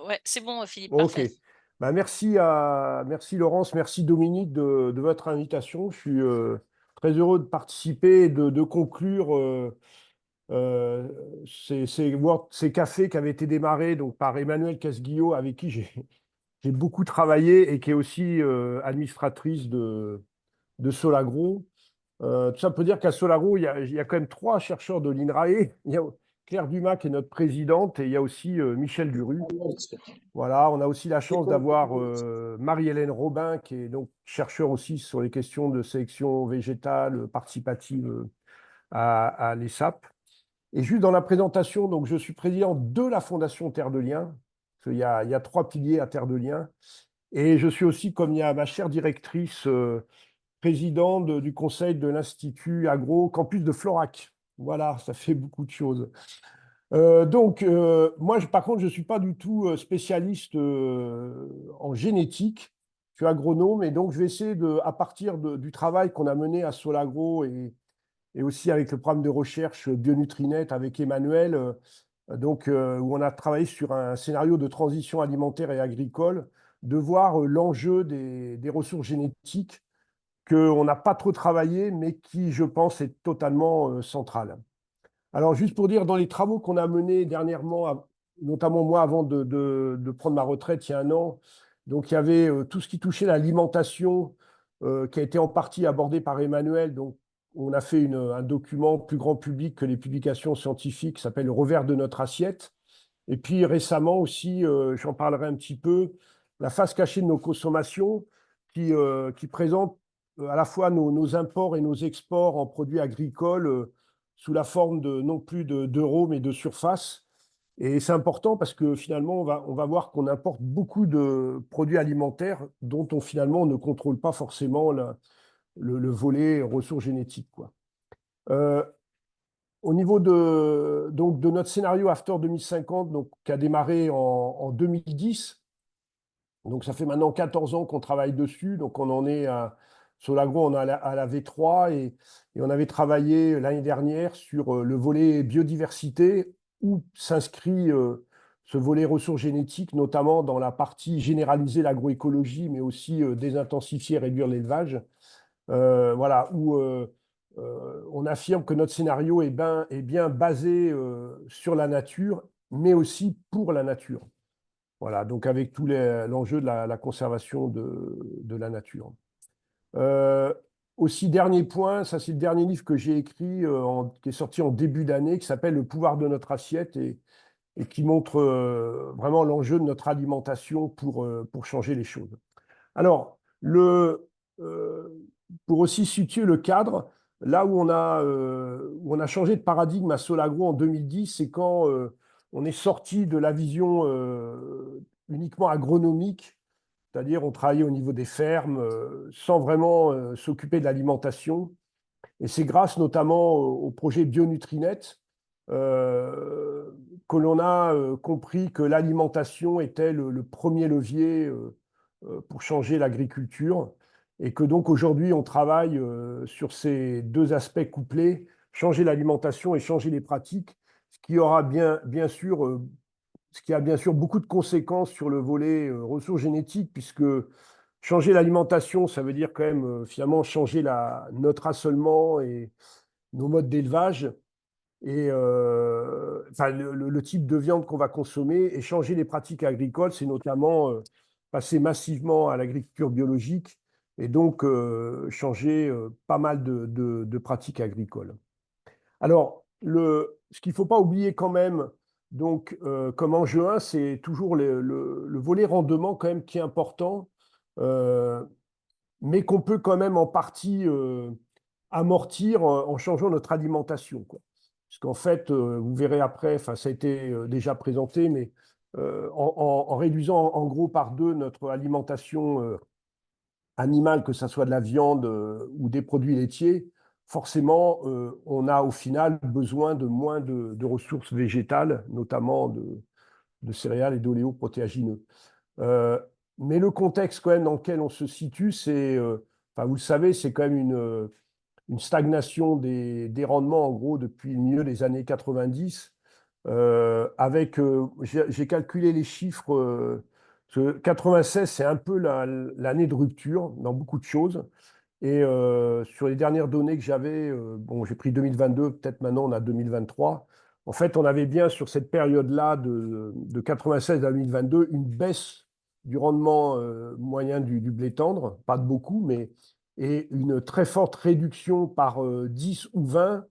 Ouais, c'est bon, Philippe, Ok. parfait. Bah, merci Laurence, merci Dominique de votre invitation. Je suis très heureux de participer et de conclure euh, ces cafés qui avaient été démarrés donc, par Emmanuel Casguillot, avec qui j'ai beaucoup travaillé et qui est aussi administratrice de Solagro. Tout ça peut dire qu'à Solaro, il y a quand même trois chercheurs de l'INRAE. Il y a Claire Dumas qui est notre présidente et il y a aussi Michel Duru. Voilà, on a aussi la chance d'avoir Marie-Hélène Robin qui est donc chercheure aussi sur les questions de sélection végétale participative à l'ESSAP. Et juste dans la présentation, donc je suis président de la Fondation Terre de Liens, parce qu'il y a trois piliers à Terre de Liens. Et je suis aussi, comme il y a ma chère directrice, président du conseil de l'Institut Agro Campus de Florac. Voilà, ça fait beaucoup de choses. Moi, par contre, je ne suis pas du tout spécialiste en génétique. Je suis agronome et donc je vais essayer à partir du travail qu'on a mené à Solagro et aussi avec le programme de recherche Bionutrinet avec Emmanuel, où on a travaillé sur un scénario de transition alimentaire et agricole, de voir l'enjeu des ressources génétiques qu'on n'a pas trop travaillé, mais qui, je pense, est totalement central. Alors, juste pour dire, dans les travaux qu'on a menés dernièrement, notamment moi avant de prendre ma retraite il y a un an, donc il y avait tout ce qui touchait l'alimentation, qui a été en partie abordé par Emmanuel. Donc, on a fait un document plus grand public que les publications scientifiques qui s'appelle Le revers de notre assiette. Et puis récemment aussi, j'en parlerai un petit peu, la face cachée de nos consommations qui présente à la fois nos imports et nos exports en produits agricoles sous la forme de non plus d'euros, mais de surface. Et c'est important parce que finalement, on va voir qu'on importe beaucoup de produits alimentaires dont on finalement ne contrôle pas forcément le volet ressources génétiques, quoi. Euh, Au niveau de notre scénario After 2050, donc, qui a démarré en 2010, donc ça fait maintenant 14 ans qu'on travaille dessus, donc on en est sur l'agro, on est à la V3 et on avait travaillé l'année dernière sur le volet biodiversité où s'inscrit ce volet ressources génétiques, notamment dans la partie généraliser l'agroécologie, mais aussi désintensifier, réduire l'élevage. Voilà, où on affirme que notre scénario est bien basé sur la nature, mais aussi pour la nature. Voilà, donc avec tout l'enjeu de la conservation de la nature. Euh, Aussi, dernier point, ça c'est le dernier livre que j'ai écrit, qui est sorti en début d'année, qui s'appelle Le pouvoir de notre assiette et qui montre vraiment l'enjeu de notre alimentation pour changer les choses. Alors, euh, pour aussi situer le cadre, là où on a changé de paradigme à Solagro en 2010, c'est quand on est sorti de la vision uniquement agronomique, c'est-à-dire on travaillait au niveau des fermes sans vraiment s'occuper de l'alimentation. Et c'est grâce notamment au projet Bionutrinet euh, que l'on a compris que l'alimentation était le premier levier pour changer l'agriculture et que donc aujourd'hui on travaille sur ces deux aspects couplés, changer l'alimentation et changer les pratiques, ce qui aura bien sûr, ce qui a bien sûr beaucoup de conséquences sur le volet ressources génétiques, puisque changer l'alimentation, ça veut dire quand même finalement changer notre assolement et nos modes d'élevage et enfin, le type de viande qu'on va consommer et changer les pratiques agricoles, c'est notamment passer massivement à l'agriculture biologique et donc changer pas mal de pratiques agricoles. Alors, ce qu'il ne faut pas oublier quand même, donc, comme enjeu 1, c'est toujours le volet rendement quand même qui est important, euh, mais qu'on peut quand même en partie amortir en changeant notre alimentation, quoi. Parce qu'en fait, vous verrez après, enfin, ça a été déjà présenté, mais en réduisant en gros par deux notre alimentation animale, que ce soit de la viande ou des produits laitiers, forcément, on a au final besoin de moins de ressources végétales, notamment de céréales et d'oléoprotéagineux. Euh, mais le contexte quand même dans lequel on se situe, enfin, vous le savez, c'est quand même une stagnation des rendements en gros depuis le milieu des années 90. J'ai calculé les chiffres. 96, c'est un peu l'année de rupture dans beaucoup de choses. Et sur les dernières données que j'avais, bon, j'ai pris 2022, peut-être maintenant on a 2023. En fait, on avait bien sur cette période-là de 96 à 2022 une baisse du rendement moyen du blé tendre, pas de beaucoup, mais et une très forte réduction par 10 ou 20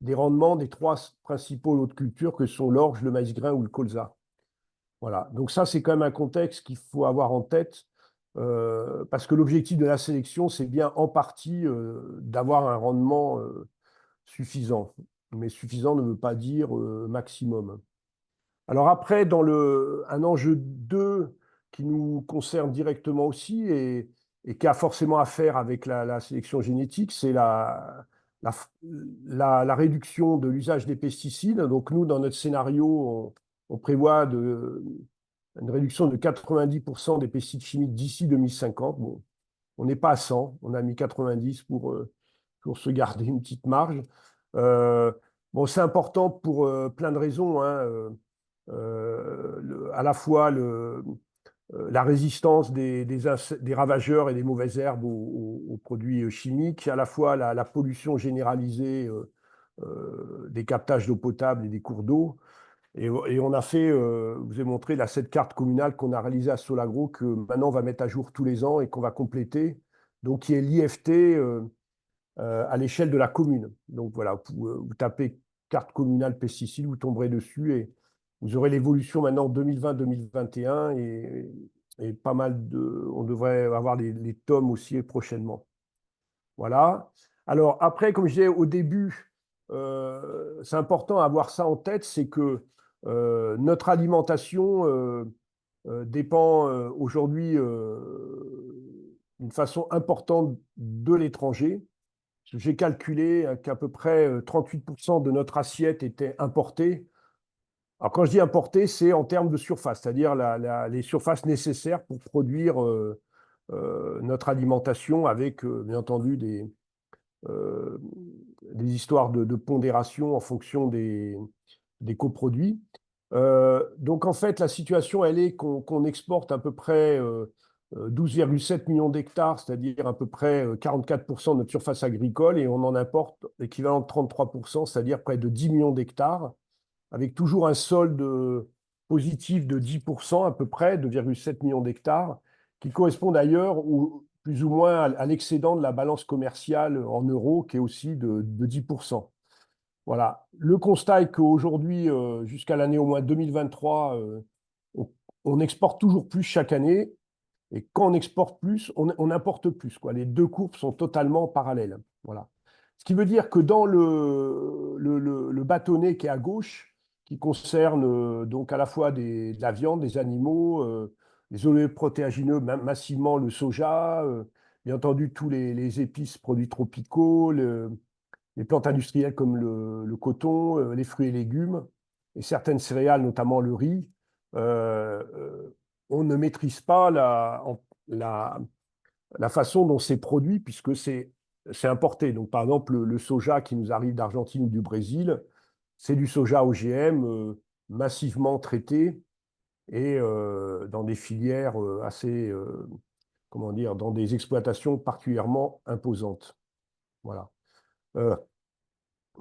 des rendements des trois principaux lots de culture que sont l'orge, le maïs grain ou le colza. Voilà. Donc ça, c'est quand même un contexte qu'il faut avoir en tête, parce que l'objectif de la sélection, c'est bien en partie d'avoir un rendement suffisant. Mais suffisant ne veut pas dire maximum. Alors après, un enjeu 2 qui nous concerne directement aussi et qui a forcément à faire avec la sélection génétique, c'est la, la réduction de l'usage des pesticides. Donc nous, dans notre scénario, on prévoit une réduction de 90% des pesticides chimiques d'ici 2050. Bon, on n'est pas à 100, on a mis 90 pour se garder une petite marge. Euh, bon, c'est important pour plein de raisons, hein. À la fois la résistance des ravageurs et des mauvaises herbes aux produits chimiques, à la fois la pollution généralisée des captages d'eau potable et des cours d'eau. Et on a fait, je vous ai montré cette carte communale qu'on a réalisée à Solagro, que maintenant on va mettre à jour tous les ans et qu'on va compléter, donc qui est l'IFT à l'échelle de la commune. Donc voilà, vous tapez carte communale pesticides, vous tomberez dessus et vous aurez l'évolution maintenant 2020-2021 et pas mal de. On devrait avoir les tomes aussi prochainement. Voilà. Alors après, comme je disais au début, c'est important à avoir ça en tête, c'est que notre alimentation dépend aujourd'hui d'une façon importante de l'étranger. J'ai calculé qu'à peu près 38% de notre assiette était importée. Alors quand je dis importée, c'est en termes de surface, c'est-à-dire les surfaces nécessaires pour produire notre alimentation avec, bien entendu, euh, des histoires de pondération en fonction des coproduits. Donc en fait, la situation, elle est qu'on exporte à peu près 12,7 millions d'hectares, c'est-à-dire à peu près 44% de notre surface agricole, et on en importe l'équivalent de 33%, c'est-à-dire près de 10 millions d'hectares, avec toujours un solde positif de 10% à peu près, 2,7 millions d'hectares, qui correspond d'ailleurs plus ou moins à l'excédent de la balance commerciale en euros, qui est aussi de 10%. Voilà. Le constat est qu'aujourd'hui, jusqu'à l'année au moins 2023, on, on exporte toujours plus chaque année. Et quand on exporte plus, on importe plus, quoi. Les deux courbes sont totalement parallèles. Voilà. Ce qui veut dire que dans le bâtonnet qui est à gauche, qui concerne donc à la fois de la viande, des animaux, les oléoprotéagineux, massivement le soja, bien entendu tous les épices, produits tropicaux, les plantes industrielles comme le coton, les fruits et légumes, et certaines céréales, notamment le riz, on ne maîtrise pas la, la façon dont c'est produit, puisque c'est importé. Donc, par exemple, le soja qui nous arrive d'Argentine ou du Brésil, c'est du soja OGM massivement traité et dans des filières assez, comment dire, dans des exploitations particulièrement imposantes. Voilà. Euh,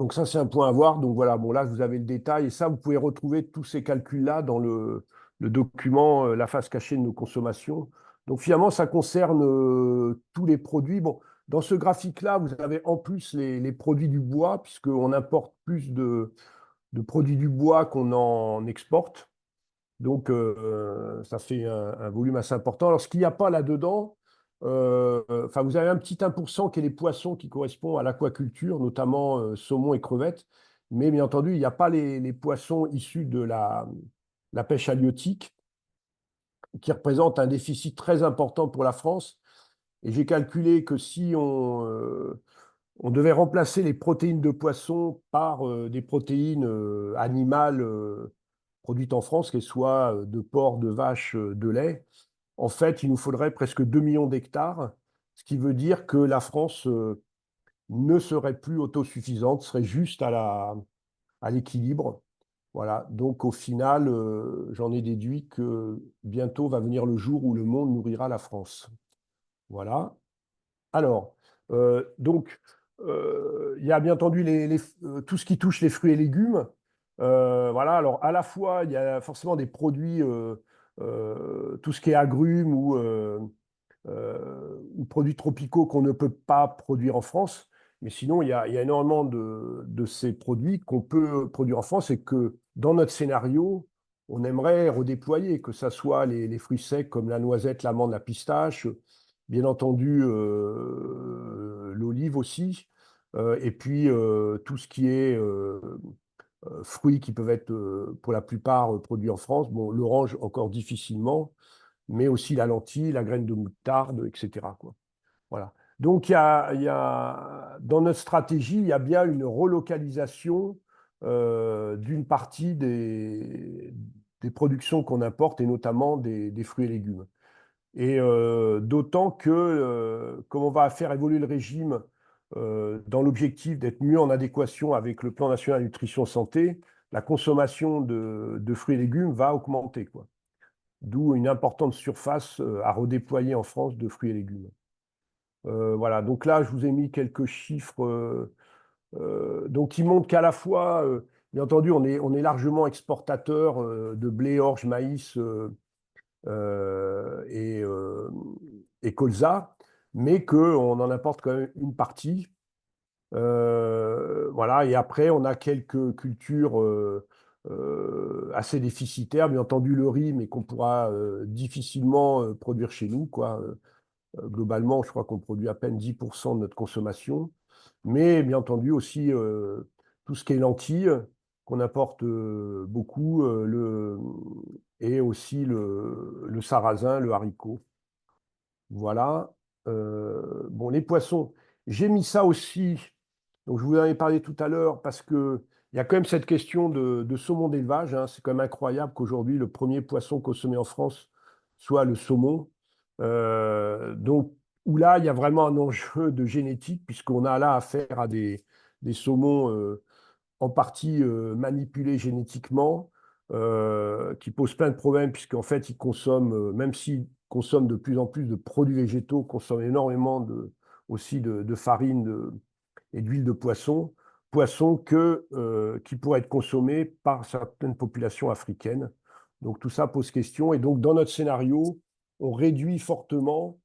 donc ça, c'est un point à voir. Donc voilà, bon là, vous avez le détail. Et ça, vous pouvez retrouver tous ces calculs-là dans le document La face cachée de nos consommations. Donc finalement, ça concerne tous les produits. Bon, dans ce graphique-là, vous avez en plus les produits du bois, puisqu'on importe plus de produits du bois qu'on en exporte. Donc, ça fait un volume assez important. Alors, ce qu'il n'y a pas là-dedans, enfin, vous avez un petit 1% qui est les poissons qui correspond à l'aquaculture, notamment saumon et crevettes. Mais bien entendu, il n'y a pas les poissons issus de la pêche halieutique, qui représentent un déficit très important pour la France. Et j'ai calculé que si on devait remplacer les protéines de poisson par des protéines animales produites en France, qu'elles soient de porc, de vache, de lait. En fait, il nous faudrait presque 2 millions d'hectares, ce qui veut dire que la France ne serait plus autosuffisante, serait juste à l'équilibre. Voilà, donc au final, j'en ai déduit que bientôt va venir le jour où le monde nourrira la France. Voilà. Alors, donc, il y a bien entendu tout ce qui touche les fruits et légumes. Voilà, alors à la fois, il y a forcément des produits, tout ce qui est agrumes ou produits tropicaux qu'on ne peut pas produire en France. Mais sinon, il y a énormément de ces produits qu'on peut produire en France et que dans notre scénario, on aimerait redéployer, que ce soit les fruits secs comme la noisette, l'amande, la pistache, bien entendu l'olive aussi, et puis tout ce qui est fruits qui peuvent être pour la plupart produits en France. Bon, l'orange encore difficilement, mais aussi la lentille, la graine de moutarde, etc., quoi. Voilà. Donc, dans notre stratégie, il y a bien une relocalisation d'une partie des productions qu'on importe, et notamment des fruits et légumes. Et d'autant que, comme on va faire évoluer le régime dans l'objectif d'être mieux en adéquation avec le plan national nutrition santé, la consommation de fruits et légumes va augmenter, quoi. D'où une importante surface à redéployer en France de fruits et légumes. Voilà, donc là, je vous ai mis quelques chiffres donc qui montrent qu'à la fois, bien entendu, on est largement exportateur de blé, orge, maïs euh, et, euh, et colza, mais qu'on en importe quand même une partie. Voilà, et après, on a quelques cultures assez déficitaires, bien entendu le riz, mais qu'on pourra difficilement produire chez nous, quoi. Globalement, je crois qu'on produit à peine 10% de notre consommation, mais bien entendu aussi tout ce qui est lentilles, qu'on apporte beaucoup, et aussi le sarrasin, le haricot. Voilà. Bon, les poissons, j'ai mis ça aussi, donc je vous en avais parlé tout à l'heure, parce que il y a quand même cette question de saumon d'élevage, hein. C'est quand même incroyable qu'aujourd'hui, le premier poisson consommé en France soit le saumon. Donc, où là, il y a vraiment un enjeu de génétique, puisqu'on a là affaire à des saumons en partie manipulés génétiquement, qui posent plein de problèmes, puisqu'en fait, ils consomment, même s'ils consomment de plus en plus de produits végétaux, consomment énormément aussi de farine et d'huile de poisson, qui pourraient être consommés par certaines populations africaines. Donc tout ça pose question. Et donc dans notre scénario, on réduit fortement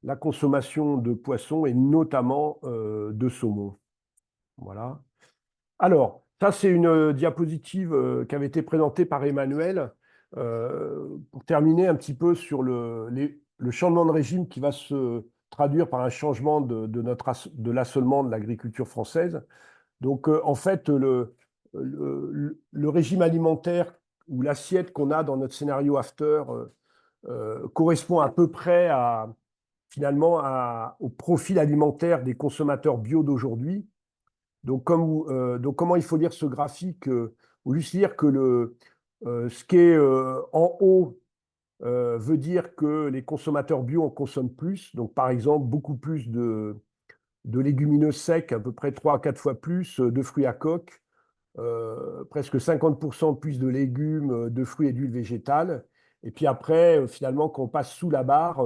la consommation de poissons et notamment de saumon. Voilà. Alors, ça, c'est une diapositive qui avait été présentée par Emmanuel pour terminer un petit peu sur le changement de régime qui va se traduire par un changement de l'assolement de l'agriculture française. Donc, en fait, le régime alimentaire ou l'assiette qu'on a dans notre scénario after correspond à peu près finalement au profil alimentaire des consommateurs bio d'aujourd'hui. Donc, comment il faut lire ce graphique? Ou juste lire que ce qui est en haut veut dire que les consommateurs bio en consomment plus. Donc, par exemple, beaucoup plus de légumineuses secs, à peu près 3 à 4 fois plus, de fruits à coque, presque 50% plus de légumes, de fruits et d'huile végétale. Et puis après, finalement, quand on passe sous la barre,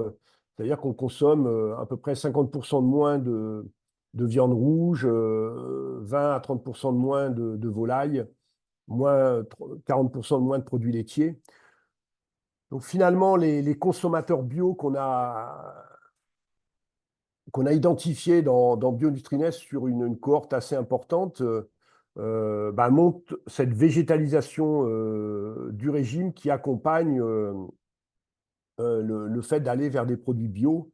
c'est-à-dire qu'on consomme à peu près 50% de moins de viande rouge, 20 à 30% de moins de volaille, 40% de moins de produits laitiers. Donc finalement, les consommateurs bio qu'on a identifiés dans BioNutriNest sur une cohorte assez importante, bah, montre cette végétalisation du régime qui accompagne le fait d'aller vers des produits bio.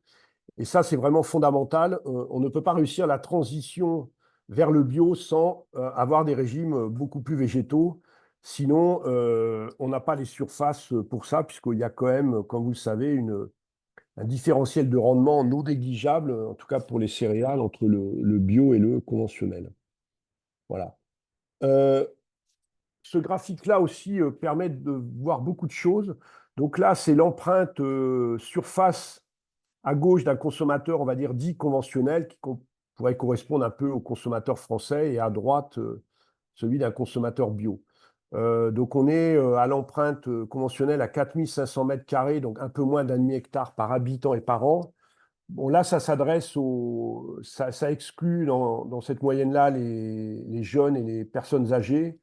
Et ça, c'est vraiment fondamental. On ne peut pas réussir la transition vers le bio sans avoir des régimes beaucoup plus végétaux. Sinon, on n'a pas les surfaces pour ça, puisqu'il y a quand même, comme vous le savez, un différentiel de rendement non négligeable, en tout cas pour les céréales, entre le bio et le conventionnel. Voilà. Euh, Ce graphique-là aussi permet de voir beaucoup de choses. Donc là, c'est l'empreinte surface à gauche d'un consommateur, on va dire, dit conventionnel, qui pourrait correspondre un peu au consommateur français, et à droite, celui d'un consommateur bio. Donc on est à l'empreinte conventionnelle à 4500 mètres carrés, donc un peu moins d'un demi-hectare par habitant et par an. Bon, là, ça s'adresse aux. Ça exclut dans cette moyenne-là les jeunes et les personnes âgées.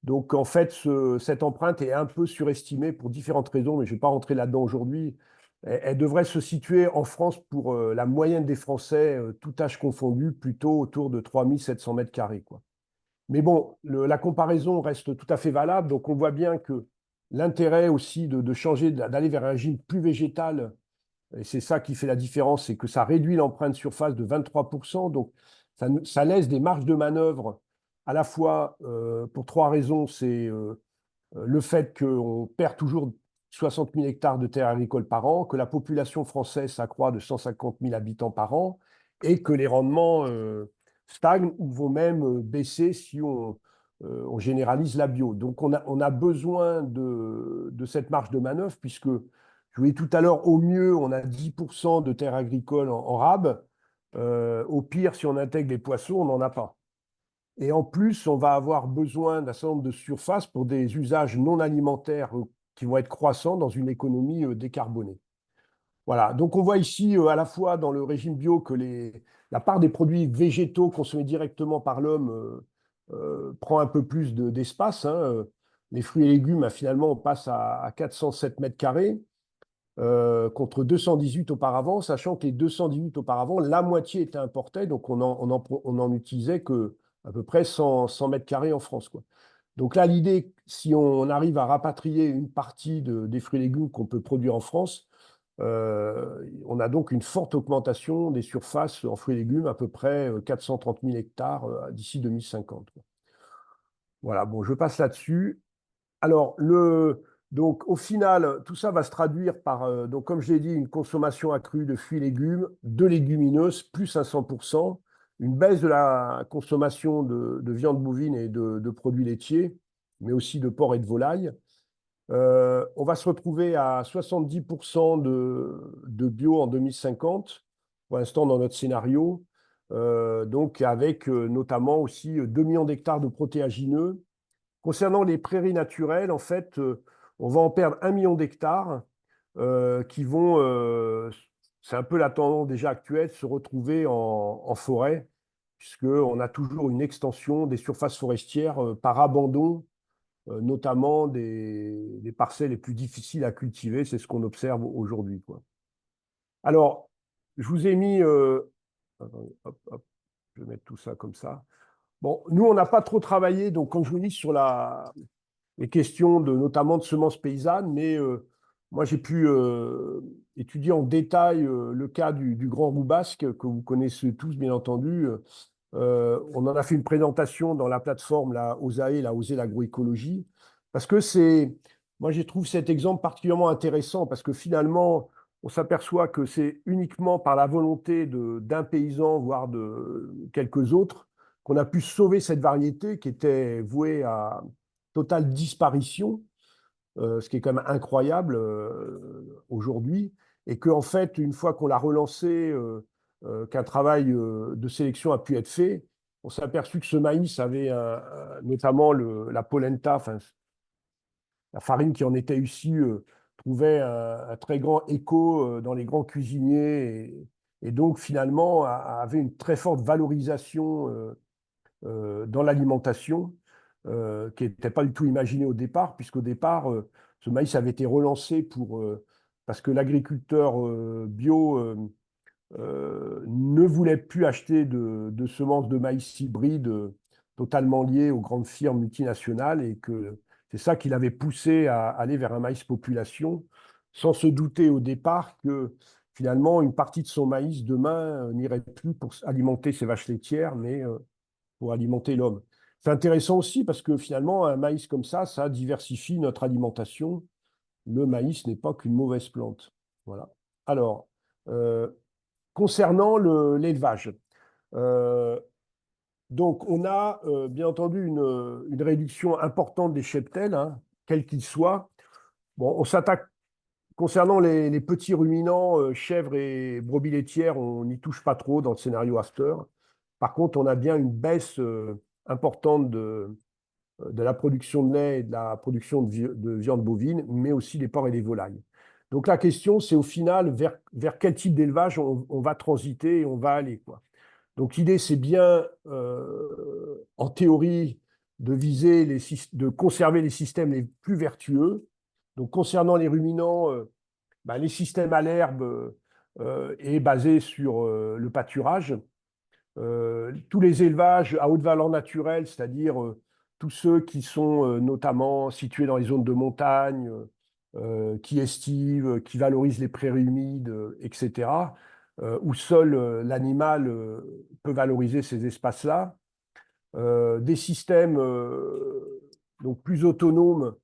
Donc, en fait, cette empreinte est un peu surestimée pour différentes raisons, mais je ne vais pas rentrer là-dedans aujourd'hui. Elle devrait se situer en France pour la moyenne des Français, tout âge confondu, plutôt autour de 3700 mètres carrés, quoi. Mais bon, la comparaison reste tout à fait valable. Donc, on voit bien que l'intérêt aussi de changer, d'aller vers un régime plus végétal, et c'est ça qui fait la différence, c'est que ça réduit l'empreinte surface de 23%. Donc, ça laisse des marges de manœuvre à la fois pour trois raisons. C'est le fait qu'on perd toujours 60 000 hectares de terres agricoles par an, que la population française s'accroît de 150 000 habitants par an et que les rendements stagnent ou vont même baisser si on généralise la bio. Donc on a besoin de cette marge de manœuvre puisque, je vous l'ai dit tout à l'heure, au mieux, on a 10% de terres agricoles en rab. Au pire, si on intègre les poissons, on n'en a pas. Et en plus, on va avoir besoin d'un certain nombre de surfaces pour des usages non alimentaires qui vont être croissants dans une économie décarbonée. Voilà, donc on voit ici à la fois dans le régime bio que la part des produits végétaux consommés directement par l'homme prend un peu plus d'espace, hein. Les fruits et légumes, finalement, on passe à 407 mètres carrés contre 218 auparavant, sachant que les 218 auparavant, la moitié était importée, donc on en utilisait que à peu près 100 mètres carrés en France, quoi. Donc là, l'idée, si on arrive à rapatrier une partie des fruits et légumes qu'on peut produire en France, on a donc une forte augmentation des surfaces en fruits et légumes, à peu près 430 000 hectares d'ici 2050, quoi. Voilà, bon, je passe là-dessus. Alors, donc, au final, tout ça va se traduire par, donc, comme je l'ai dit, une consommation accrue de fruits et légumes, de légumineuses, plus 500%, une baisse de la consommation de viande bovine et de produits laitiers, mais aussi de porc et de volaille. On va se retrouver à 70% de bio en 2050, pour l'instant dans notre scénario, donc avec notamment aussi 2 millions d'hectares de protéagineux. Concernant les prairies naturelles, en fait, on va en perdre 1 million d'hectares qui vont, c'est un peu la tendance déjà actuelle, se retrouver en forêt, puisqu'on a toujours une extension des surfaces forestières par abandon, notamment des parcelles les plus difficiles à cultiver. C'est ce qu'on observe aujourd'hui, quoi. Alors, je vous ai mis, attendez, hop, hop, je vais mettre tout ça comme ça. Bon, nous, on n'a pas trop travaillé, donc quand je vous dis sur les questions notamment de semences paysannes, mais moi j'ai pu étudier en détail le cas du Grand Roubasque, que vous connaissez tous bien entendu. On en a fait une présentation dans la plateforme, la OSAE, la Oser l'agroécologie, parce que moi j'ai trouvé cet exemple particulièrement intéressant, parce que finalement, on s'aperçoit que c'est uniquement par la volonté d'un paysan, voire de quelques autres, qu'on a pu sauver cette variété qui était vouée à totale disparition, ce qui est quand même incroyable aujourd'hui, et qu'en fait, une fois qu'on l'a relancé, qu'un travail de sélection a pu être fait, on s'est aperçu que ce maïs avait notamment la polenta, enfin, la farine qui en était issue, trouvait un très grand écho dans les grands cuisiniers, et donc finalement avait une très forte valorisation dans l'alimentation, qui n'était pas du tout imaginé au départ, puisqu'au départ, ce maïs avait été relancé parce que l'agriculteur bio ne voulait plus acheter de semences de maïs hybrides totalement liées aux grandes firmes multinationales, et que c'est ça qui l'avait poussé à aller vers un maïs population, sans se douter au départ que finalement une partie de son maïs demain n'irait plus pour alimenter ses vaches laitières, mais pour alimenter l'homme. C'est intéressant aussi parce que finalement, un maïs comme ça diversifie notre alimentation. Le maïs n'est pas qu'une mauvaise plante. Voilà. Alors, euh, concernant l'élevage, euh, donc on a bien entendu une réduction importante des cheptels, hein, quels qu'ils soient. Bon, on s'attaque concernant les petits ruminants, chèvres et brebis laitières, on n'y touche pas trop dans le scénario after. Par contre, on a bien une baisse importante de la production de lait et de la production de viande bovine, mais aussi des porcs et des volailles. Donc la question, c'est au final vers quel type d'élevage on va transiter et on va aller, quoi. Donc l'idée, c'est bien, en théorie, de viser de conserver les systèmes les plus vertueux. Donc concernant les ruminants, bah, les systèmes à l'herbe est basé sur le pâturage. Tous les élevages à haute valeur naturelle, c'est-à-dire tous ceux qui sont notamment situés dans les zones de montagne, qui estivent, qui valorisent les prairies humides, etc., où seul l'animal peut valoriser ces espaces-là. Des systèmes donc plus autonomes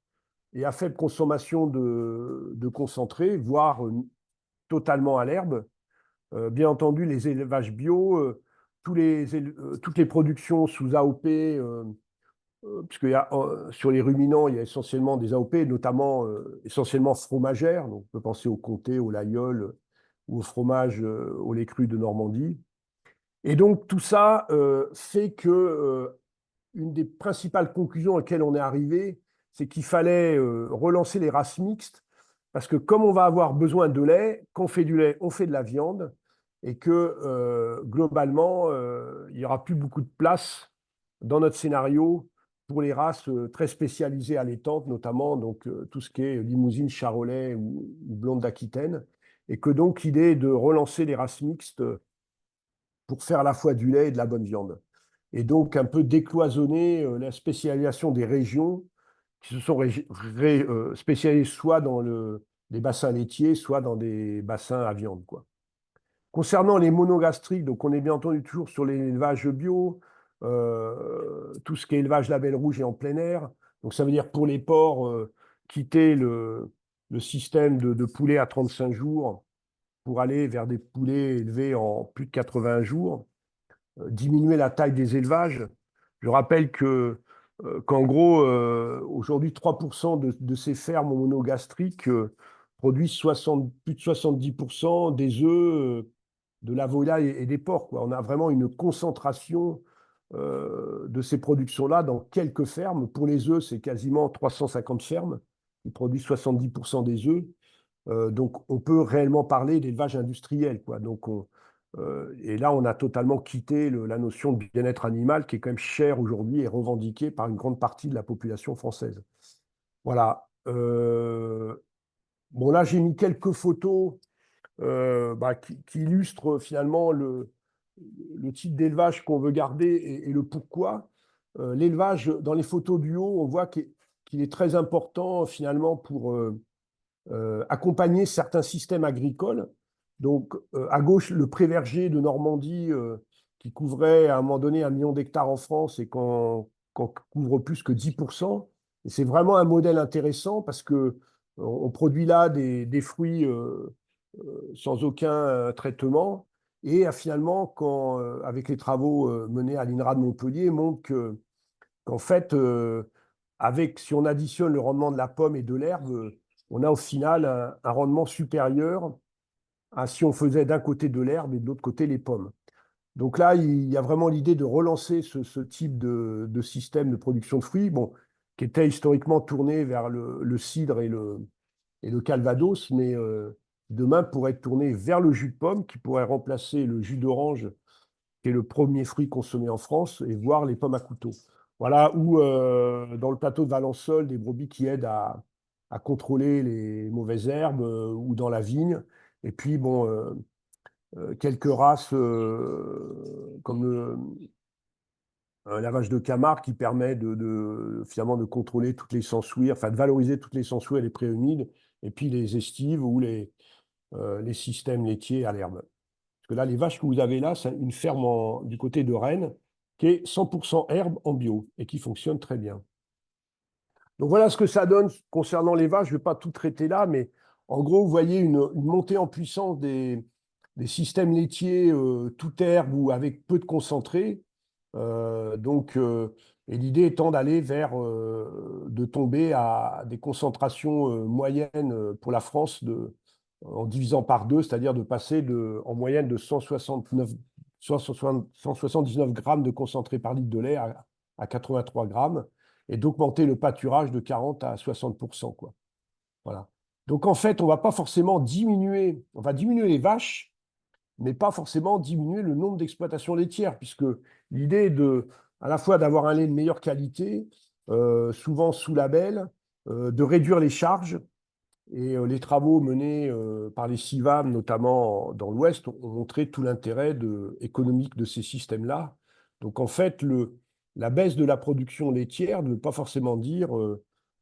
et à faible consommation de concentré, voire totalement à l'herbe. Bien entendu, les élevages bio, toutes les productions sous AOP, puisque sur les ruminants, il y a essentiellement des AOP, notamment essentiellement fromagères. Donc, on peut penser au comté, au laguiole ou au fromage au lait cru de Normandie. Et donc, tout ça fait que une des principales conclusions auxquelles on est arrivé, c'est qu'il fallait relancer les races mixtes, parce que comme on va avoir besoin de lait, quand on fait du lait, on fait de la viande, et que globalement, il n'y aura plus beaucoup de place dans notre scénario pour les races très spécialisées allaitantes, notamment donc, tout ce qui est limousine, charolais ou blonde d'Aquitaine, et que donc l'idée est de relancer les races mixtes pour faire à la fois du lait et de la bonne viande. Et donc un peu décloisonner la spécialisation des régions qui se sont spécialisées soit dans les bassins laitiers, soit dans des bassins à viande, quoi. Concernant les monogastriques, donc on est bien entendu toujours sur l'élevage bio, tout ce qui est élevage label rouge et en plein air. Donc ça veut dire pour les porcs, quitter le système de poulet à 35 jours pour aller vers des poulets élevés en plus de 80 jours, diminuer la taille des élevages. Je rappelle qu'en gros, aujourd'hui, 3% de ces fermes monogastriques produisent plus de 70% des œufs de la volaille et des porcs, quoi. On a vraiment une concentration de ces productions-là dans quelques fermes. Pour les œufs, c'est quasiment 350 fermes qui produisent 70% des œufs. Donc, on peut réellement parler d'élevage industriel, quoi. Donc, et là, on a totalement quitté la notion de bien-être animal qui est quand même chère aujourd'hui et revendiquée par une grande partie de la population française. Voilà. Bon, là, j'ai mis quelques photos bah, qui illustrent finalement le type d'élevage qu'on veut garder et le pourquoi. L'élevage, dans les photos du haut, on voit qu'il est très important finalement pour accompagner certains systèmes agricoles. Donc, à gauche, le pré-verger de Normandie, qui couvrait à un moment donné 1 million d'hectares en France et qu'on couvre plus que 10%. Et c'est vraiment un modèle intéressant parce que on produit là des fruits sans aucun traitement. Et finalement, avec les travaux menés à l'INRA de Montpellier, montre qu'en fait, si on additionne le rendement de la pomme et de l'herbe, on a au final un rendement supérieur à si on faisait d'un côté de l'herbe et de l'autre côté les pommes. Donc là, il y a vraiment l'idée de relancer ce type de système de production de fruits, bon, qui était historiquement tourné vers le cidre et le calvados, mais demain pourrait être tourné vers le jus de pomme, qui pourrait remplacer le jus d'orange, qui est le premier fruit consommé en France, et voire les pommes à couteau. Voilà, ou dans le plateau de Valençol, des brebis qui aident à contrôler les mauvaises herbes, ou dans la vigne. Et puis, bon, quelques races comme la vache de Camargue qui permet finalement de contrôler toutes les sensouilles, enfin de valoriser toutes les sensouilles et les préhumides, et puis les estives ou les systèmes laitiers à l'herbe. Parce que là, les vaches que vous avez là, c'est une ferme du côté de Rennes qui est 100% herbe en bio et qui fonctionne très bien. Donc voilà ce que ça donne concernant les vaches. Je ne vais pas tout traiter là, mais en gros, vous voyez une montée en puissance des systèmes laitiers tout herbe ou avec peu de concentré. Donc, et l'idée étant d'aller de tomber à des concentrations moyennes pour la France en divisant par deux, c'est-à-dire de passer en moyenne de 179 grammes de concentré par litre de lait à 83 grammes. et d'augmenter le pâturage de 40 à 60%, quoi. Voilà. Donc en fait, on va pas forcément diminuer, on va diminuer les vaches, mais pas forcément diminuer le nombre d'exploitations laitières, puisque l'idée est à la fois d'avoir un lait de meilleure qualité, souvent sous label, de réduire les charges. Et les travaux menés par les CIVAM, notamment dans l'Ouest, ont montré tout l'intérêt économique de ces systèmes-là. Donc en fait, la baisse de la production laitière ne veut pas forcément dire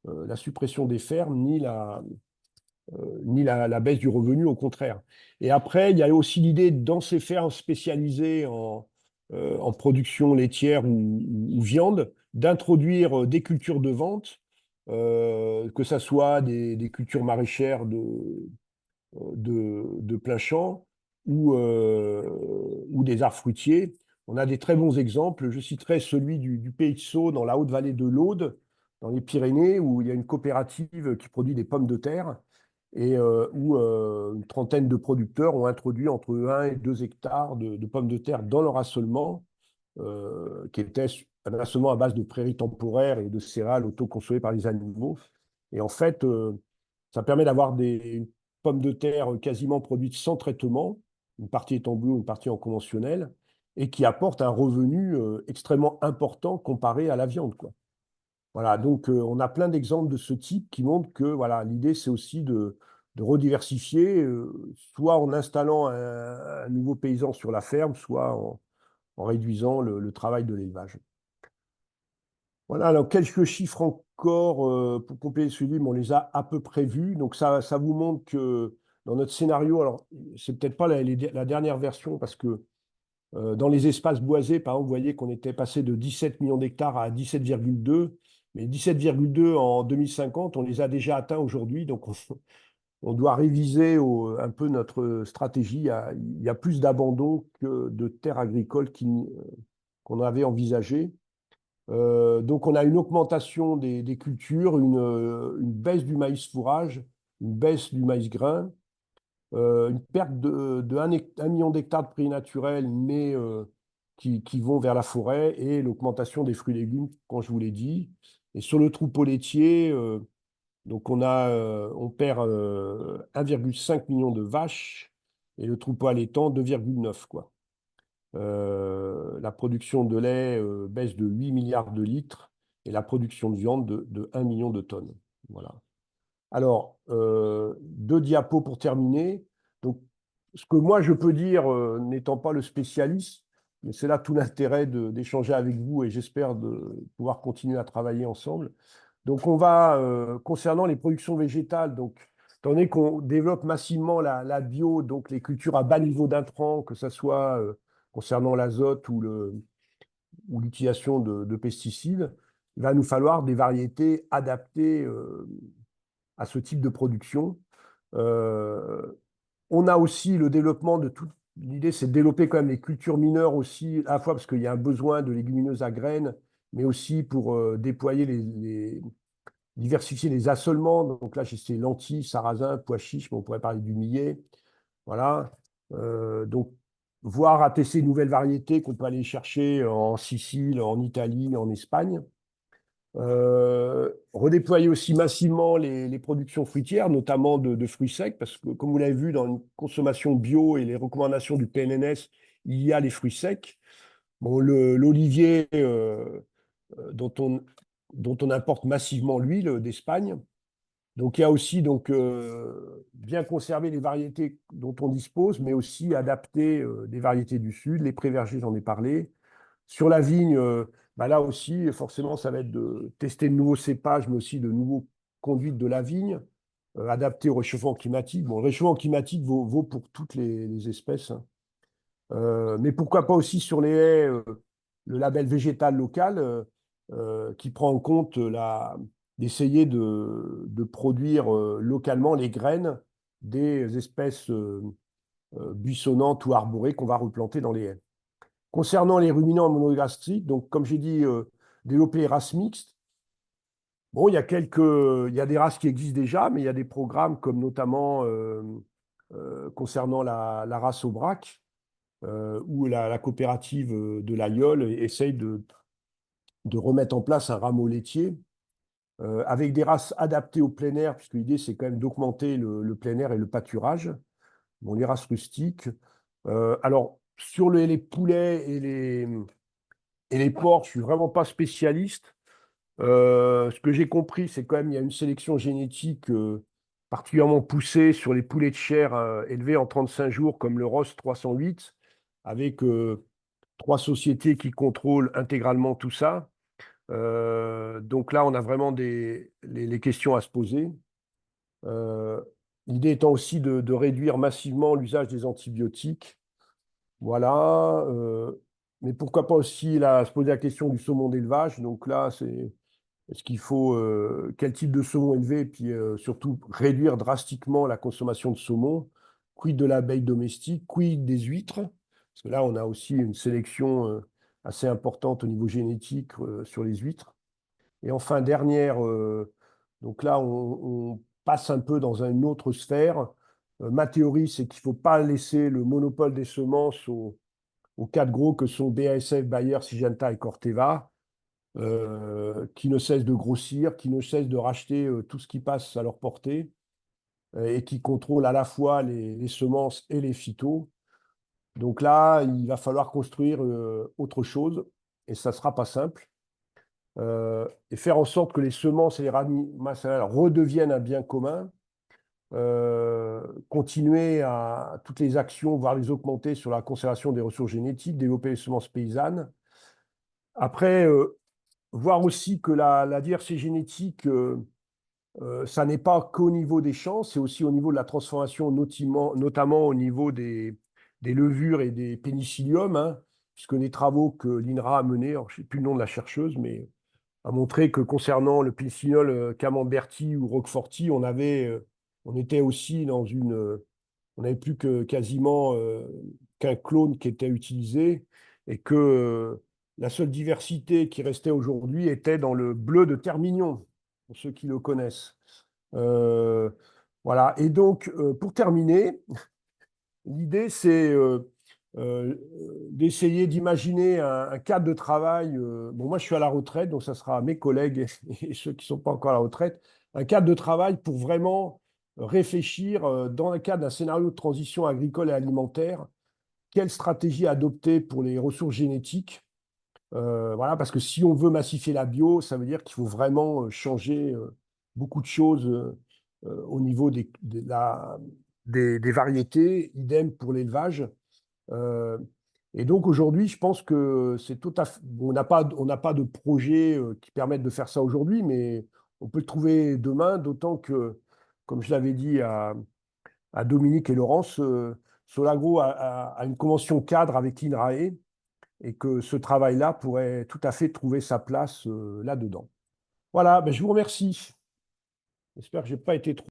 la suppression des fermes ni la baisse du revenu, au contraire. Et après, il y a aussi l'idée, dans ces fermes spécialisées en production laitière ou viande, d'introduire des cultures de vente, que ce soit des cultures maraîchères de plein champ ou des arbres fruitiers. On a des très bons exemples. Je citerai celui du Pays de Sceaux, dans la haute vallée de l'Aude, dans les Pyrénées, où il y a une coopérative qui produit des pommes de terre et où une trentaine de producteurs ont introduit entre 1 et 2 hectares de pommes de terre dans leur assolement, qui était un assolement à base de prairies temporaires et de céréales autoconsommées par les animaux. Et en fait, ça permet d'avoir des pommes de terre quasiment produites sans traitement, une partie est en bio, une partie en conventionnel, et qui apportent un revenu extrêmement important comparé à la viande, quoi. Voilà, donc on a plein d'exemples de ce type qui montrent que voilà, l'idée, c'est aussi de rediversifier, soit en installant un nouveau paysan sur la ferme, soit en réduisant le travail de l'élevage. Voilà, alors quelques chiffres encore pour compléter ce livre, on les a à peu près vus. Donc ça vous montre que dans notre scénario, alors c'est peut-être pas la dernière version parce que dans les espaces boisés, par exemple, vous voyez qu'on était passé de 17 millions d'hectares à 17,2, mais 17,2 en 2050, on les a déjà atteints aujourd'hui, donc on doit réviser un peu notre stratégie. Il y a plus d'abandon que de terres agricoles qu'on avait envisagé. Donc, on a une augmentation des cultures, une baisse du maïs fourrage, une baisse du maïs grain, une perte de 1 million d'hectares de prairies naturelles, mais qui vont vers la forêt, et l'augmentation des fruits et légumes, comme je vous l'ai dit. Et sur le troupeau laitier, donc on perd 1,5 million de vaches, et le troupeau allaitant 2,9, quoi. La production de lait baisse de 8 milliards de litres et la production de viande de 1 million de tonnes. Voilà. Alors, 2 diapos pour terminer. Donc, ce que moi je peux dire, n'étant pas le spécialiste, mais c'est là tout l'intérêt d'échanger avec vous, et j'espère de pouvoir continuer à travailler ensemble. Donc, on va, concernant les productions végétales, donc, étant donné qu'on développe massivement la bio, donc les cultures à bas niveau d'intrants, que ce soit concernant l'azote ou l'utilisation de pesticides, il va nous falloir des variétés adaptées à ce type de production. Euh, on a aussi le développement de tout. L'idée, c'est de développer quand même les cultures mineures aussi, à la fois parce qu'il y a un besoin de légumineuses à graines, mais aussi pour déployer diversifier les assolements. Donc là, j'ai lentilles, sarrasin, pois chiches, mais on pourrait parler du millet. Voilà. Donc, voir à tester de nouvelles variétés qu'on peut aller chercher en Sicile, en Italie, en Espagne. Redéployer aussi massivement les productions fruitières, notamment de fruits secs, parce que, comme vous l'avez vu, dans une consommation bio et les recommandations du PNNS, il y a les fruits secs. Bon, l'olivier, dont on importe massivement l'huile d'Espagne. Donc, il y a aussi bien conserver les variétés dont on dispose, mais aussi adapter des variétés du Sud. Les pré-vergers, j'en ai parlé. Sur la vigne, bah là aussi, forcément, ça va être de tester de nouveaux cépages, mais aussi de nouveaux conduites de la vigne, adaptées au réchauffement climatique. Bon, le réchauffement climatique vaut pour toutes les espèces, hein. Mais pourquoi pas aussi sur les haies, le label végétal local, qui prend en compte d'essayer de produire localement les graines des espèces buissonnantes ou arborées qu'on va replanter dans les haies. Concernant les ruminants monogastriques, donc comme j'ai dit, développer les races mixtes. Bon, il y a des races qui existent déjà, mais il y a des programmes comme notamment concernant la race Aubrac, où la coopérative de l'Aïol essaye de remettre en place un rameau laitier avec des races adaptées au plein air, puisque l'idée, c'est quand même d'augmenter le plein air et le pâturage. Bon, les races rustiques. Alors, sur les poulets et les porcs, je suis vraiment pas spécialiste. Ce que j'ai compris, c'est quand même il y a une sélection génétique particulièrement poussée sur les poulets de chair élevés en 35 jours, comme le Ross 308, avec trois sociétés qui contrôlent intégralement tout ça. Donc là, on a vraiment les questions à se poser. Euh, L'idée étant aussi de réduire massivement l'usage des antibiotiques. Voilà. Mais pourquoi pas aussi là, se poser la question du saumon d'élevage. Donc là, c'est est-ce qu'il faut quel type de saumon élever et puis surtout réduire drastiquement la consommation de saumon? Quid de l'abeille domestique? Quid des huîtres? Parce que là, on a aussi une sélection assez importante au niveau génétique sur les huîtres. Et enfin, dernière, donc là, on passe un peu dans une autre sphère. Ma théorie, c'est qu'il ne faut pas laisser le monopole des semences aux quatre gros que sont BASF, Bayer, Syngenta et Corteva, qui ne cessent de grossir, qui ne cessent de racheter tout ce qui passe à leur portée et qui contrôlent à la fois les semences et les phytos. Donc là, il va falloir construire autre chose et ça ne sera pas simple. Et faire en sorte que les semences et les ramassages céréales redeviennent un bien commun, continuer à toutes les actions, voire les augmenter sur la conservation des ressources génétiques, développer les semences paysannes. Après, voir aussi que la diversité génétique, ça n'est pas qu'au niveau des champs, c'est aussi au niveau de la transformation, notamment au niveau des levures et des pénicilliums, hein, puisque les travaux que l'INRA a menés, alors je ne sais plus le nom de la chercheuse, mais a montré que concernant le pénicillium camemberti ou roqueforti, on était aussi dans on n'avait plus que quasiment qu'un clone qui était utilisé et que la seule diversité qui restait aujourd'hui était dans le bleu de Termignon, pour ceux qui le connaissent. Euh, voilà. Et donc, pour terminer, l'idée, c'est euh, d'essayer d'imaginer un cadre de travail. Bon, moi, je suis à la retraite, donc ça sera à mes collègues et ceux qui ne sont pas encore à la retraite, un cadre de travail pour vraiment réfléchir dans le cadre d'un scénario de transition agricole et alimentaire, quelle stratégie adopter pour les ressources génétiques. Voilà, parce que si on veut massifier la bio, ça veut dire qu'il faut vraiment changer beaucoup de choses au niveau des variétés, idem pour l'élevage. Euh, et donc aujourd'hui, je pense que c'est tout à fait. On n'a pas de projet qui permette de faire ça aujourd'hui, mais on peut le trouver demain, d'autant que, comme je l'avais dit à Dominique et Laurence, Solagro a une convention cadre avec l'INRAE et que ce travail-là pourrait tout à fait trouver sa place là-dedans. Voilà, ben, je vous remercie. J'espère que je n'ai pas été trop